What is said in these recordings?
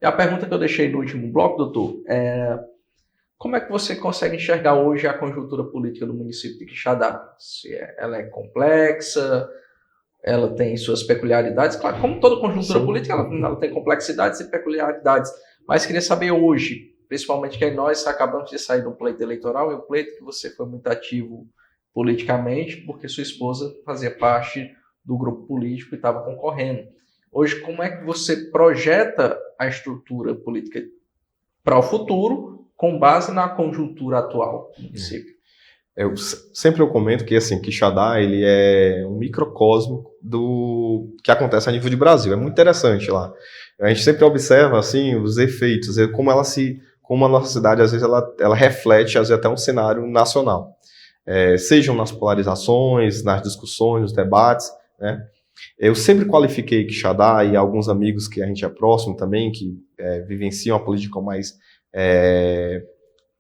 E a pergunta que eu deixei no último bloco, doutor, como é que você consegue enxergar hoje a conjuntura política do município de Quixadá? Se ela é complexa, ela tem suas peculiaridades, claro, como toda conjuntura política, ela tem complexidades e peculiaridades, mas queria saber hoje, principalmente que nós acabamos de sair do pleito eleitoral, e um pleito que você foi muito ativo politicamente, porque sua esposa fazia parte do grupo político e estava concorrendo. Hoje, como é que você projeta a estrutura política para o futuro, com base na conjuntura atual do município? Sempre eu comento que assim, Quixadá ele é um microcosmo do que acontece a nível de Brasil. É muito interessante lá. A gente sempre observa assim os efeitos, como a nossa cidade às vezes ela reflete às vezes até um cenário nacional. Sejam nas polarizações, nas discussões, nos debates, né? Eu sempre qualifiquei Quixadá e alguns amigos que a gente é próximo também, que vivenciam a política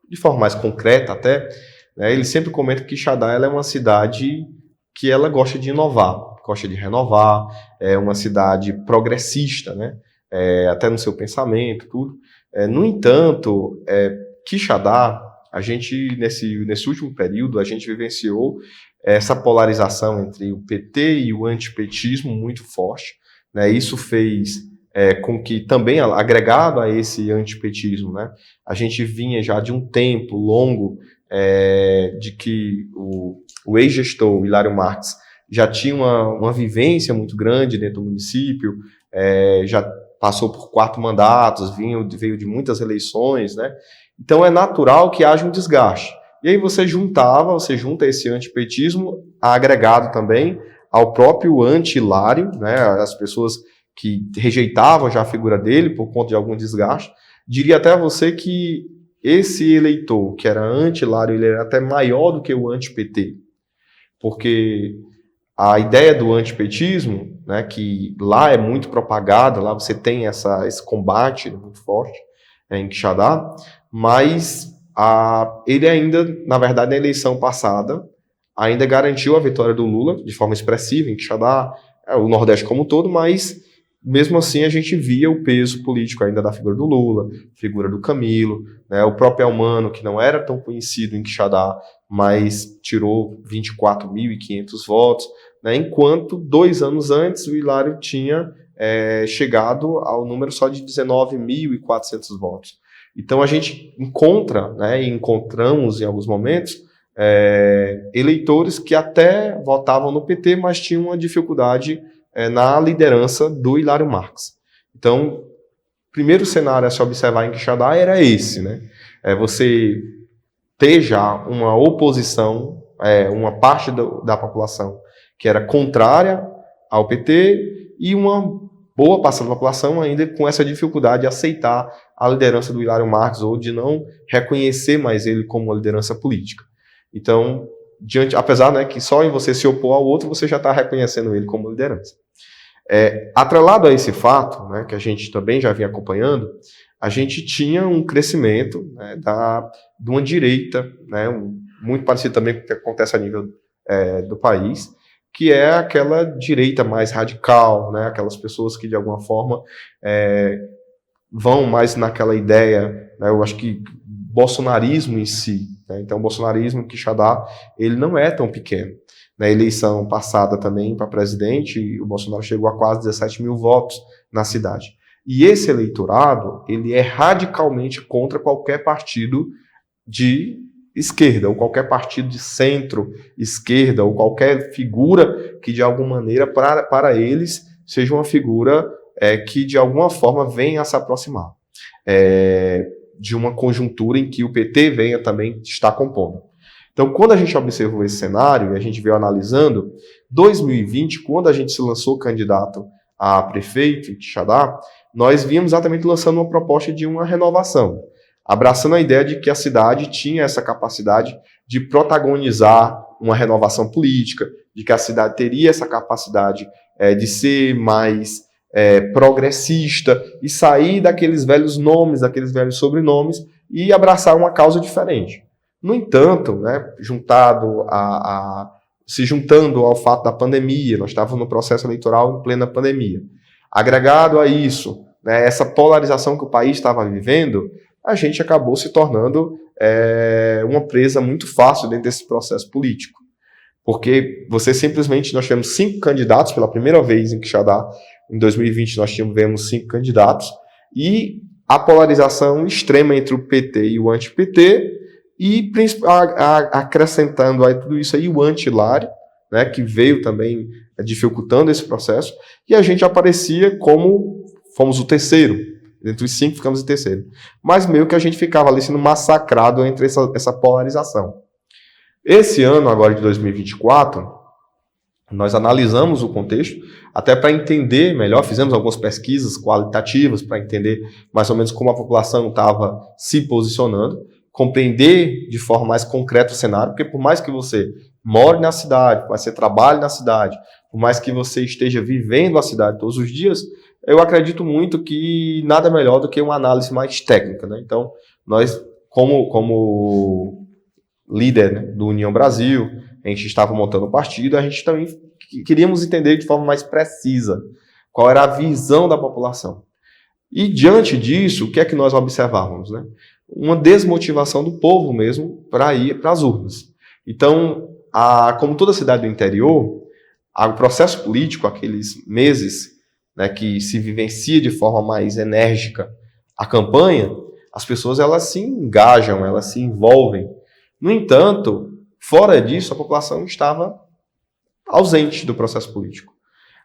de forma mais concreta até, né? Eles sempre comentam que Quixadá ela é uma cidade que ela gosta de inovar, gosta de renovar, é uma cidade progressista, né? Até no seu pensamento, tudo. No entanto, Quixadá, a gente, nesse último período, a gente vivenciou essa polarização entre o PT e o antipetismo muito forte, né? Isso fez com que também, agregado a esse antipetismo, né, a gente vinha já de um tempo longo de que o ex-gestor Hilário Marques já tinha uma vivência muito grande dentro do município, já passou por 4 mandatos, veio de muitas eleições, né? Então é natural que haja um desgaste. E aí você junta esse antipetismo agregado também ao próprio anti-Hilário, né? As pessoas que rejeitavam já a figura dele por conta de algum desgaste. Diria até a você que esse eleitor, que era anti-Hilário, ele era até maior do que o anti-PT. Porque a ideia do antipetismo, né, que lá é muito propagada, lá você tem esse combate muito forte em Quixadá, mas ele ainda, na verdade, na eleição passada, ainda garantiu a vitória do Lula de forma expressiva em Quixadá, o Nordeste como um todo, mas mesmo assim a gente via o peso político ainda da figura do Lula, figura do Camilo, né, o próprio Elmano, que não era tão conhecido em Quixadá, mas tirou 24.500 votos, né, enquanto 2 anos antes o Hilário tinha chegado ao número só de 19.400 votos. Então a gente encontra, né, e encontramos em alguns momentos, eleitores que até votavam no PT, mas tinham uma dificuldade na liderança do Hilário Marques. Então, o primeiro cenário a se observar em Quixadá era esse, né? Você ter já uma oposição, uma parte da população que era contrária ao PT e uma boa parcela da população ainda com essa dificuldade de aceitar a liderança do Hilário Marques ou de não reconhecer mais ele como uma liderança política. Então, apesar, né, que só em você se opor ao outro, você já está reconhecendo ele como liderança. Atrelado a esse fato, né, que a gente também já vinha acompanhando, a gente tinha um crescimento, né, de uma direita, né, muito parecido também com o que acontece a nível do país, que é aquela direita mais radical, né, aquelas pessoas que de alguma forma vão mais naquela ideia, né, eu acho que bolsonarismo em si, né, então o bolsonarismo em Quixadá, ele não é tão pequeno. Na eleição passada também para presidente, o Bolsonaro chegou a quase 17 mil votos na cidade. E esse eleitorado, ele é radicalmente contra qualquer partido de esquerda, ou qualquer partido de centro-esquerda, ou qualquer figura que de alguma maneira, para eles, seja uma figura que de alguma forma venha a se aproximar de uma conjuntura em que o PT venha também estar compondo. Então, quando a gente observou esse cenário, e a gente veio analisando, 2020, quando a gente se lançou candidato a prefeito em Quixadá, nós vínhamos exatamente lançando uma proposta de uma renovação, abraçando a ideia de que a cidade tinha essa capacidade de protagonizar uma renovação política, de que a cidade teria essa capacidade de ser mais progressista e sair daqueles velhos nomes, daqueles velhos sobrenomes e abraçar uma causa diferente. No entanto, né, se juntando ao fato da pandemia, nós estávamos no processo eleitoral em plena pandemia. Agregado a isso, né, essa polarização que o país estava vivendo, a gente acabou se tornando uma presa muito fácil dentro desse processo político. Porque nós tivemos 5 candidatos pela primeira vez em Quixadá. Em 2020 nós tivemos 5 candidatos, e a polarização extrema entre o PT e o anti-PT, e acrescentando a tudo isso aí o anti-Hilário, né, que veio também dificultando esse processo, e a gente aparecia como fomos o terceiro, entre os 5 ficamos em terceiro, mas meio que a gente ficava ali sendo massacrado entre essa polarização. Esse ano, agora de 2024, nós analisamos o contexto, até para entender melhor, fizemos algumas pesquisas qualitativas para entender mais ou menos como a população estava se posicionando, compreender de forma mais concreta o cenário, porque por mais que você more na cidade, por mais que você trabalhe na cidade, por mais que você esteja vivendo a cidade todos os dias, eu acredito muito que nada melhor do que uma análise mais técnica, né? Então, nós, como líder, né, do União Brasil, a gente estava montando o partido, a gente também queríamos entender de forma mais precisa qual era a visão da população. E diante disso, o que é que nós observávamos, né? Uma desmotivação do povo mesmo para ir para as urnas. Então, como toda cidade do interior, o processo político, aqueles meses, né, que se vivencia de forma mais enérgica a campanha, as pessoas elas se engajam, elas se envolvem. No entanto, fora disso, a população estava ausente do processo político.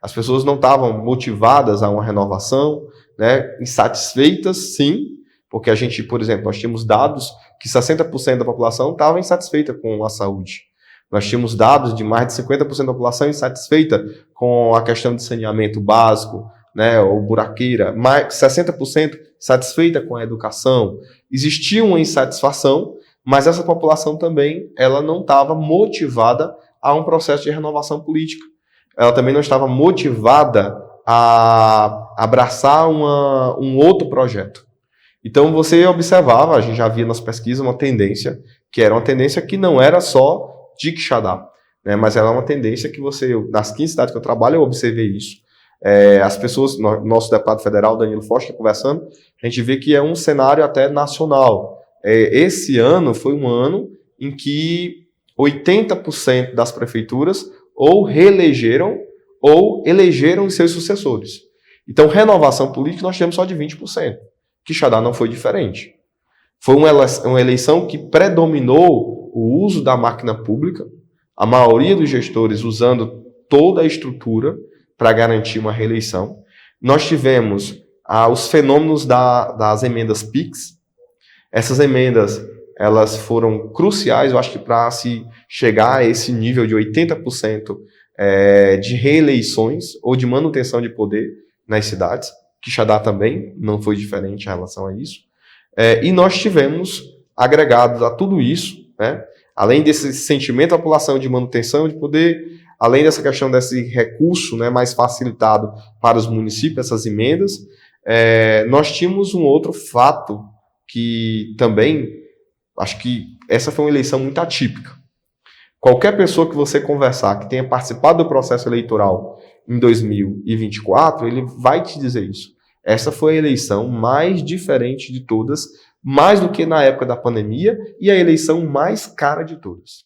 As pessoas não estavam motivadas a uma renovação, né, insatisfeitas, sim, porque a gente, por exemplo, nós tínhamos dados que 60% da população estava insatisfeita com a saúde. Nós tínhamos dados de mais de 50% da população insatisfeita com a questão de saneamento básico, né, ou buraqueira, mais 60% satisfeita com a educação. Existia uma insatisfação, mas essa população também ela não estava motivada a um processo de renovação política. Ela também não estava motivada a abraçar um outro projeto. Então você observava, a gente já via nas pesquisas uma tendência, que era uma tendência que não era só de Quixadá, né, mas era uma tendência que nas 15 cidades que eu trabalho, eu observei isso. As pessoas, nosso deputado federal, Danilo Foster, conversando, a gente vê que é um cenário até nacional. Esse ano foi um ano em que 80% das prefeituras ou reelegeram ou elegeram seus sucessores. Então, renovação política nós temos só de 20%. Quixadá não foi diferente. Foi uma eleição que predominou o uso da máquina pública, a maioria dos gestores usando toda a estrutura para garantir uma reeleição. Nós tivemos os fenômenos das emendas PIX. Essas emendas elas foram cruciais, eu acho que para se chegar a esse nível de 80% de reeleições ou de manutenção de poder nas cidades. Quixadá também não foi diferente em relação a isso. E nós tivemos, agregados a tudo isso, né, além desse sentimento da população de manutenção de poder, além dessa questão desse recurso, né, mais facilitado para os municípios, essas emendas, nós tínhamos um outro fato que também, acho que essa foi uma eleição muito atípica. Qualquer pessoa que você conversar, que tenha participado do processo eleitoral em 2024, ele vai te dizer isso. Essa foi a eleição mais diferente de todas, mais do que na época da pandemia, e a eleição mais cara de todas.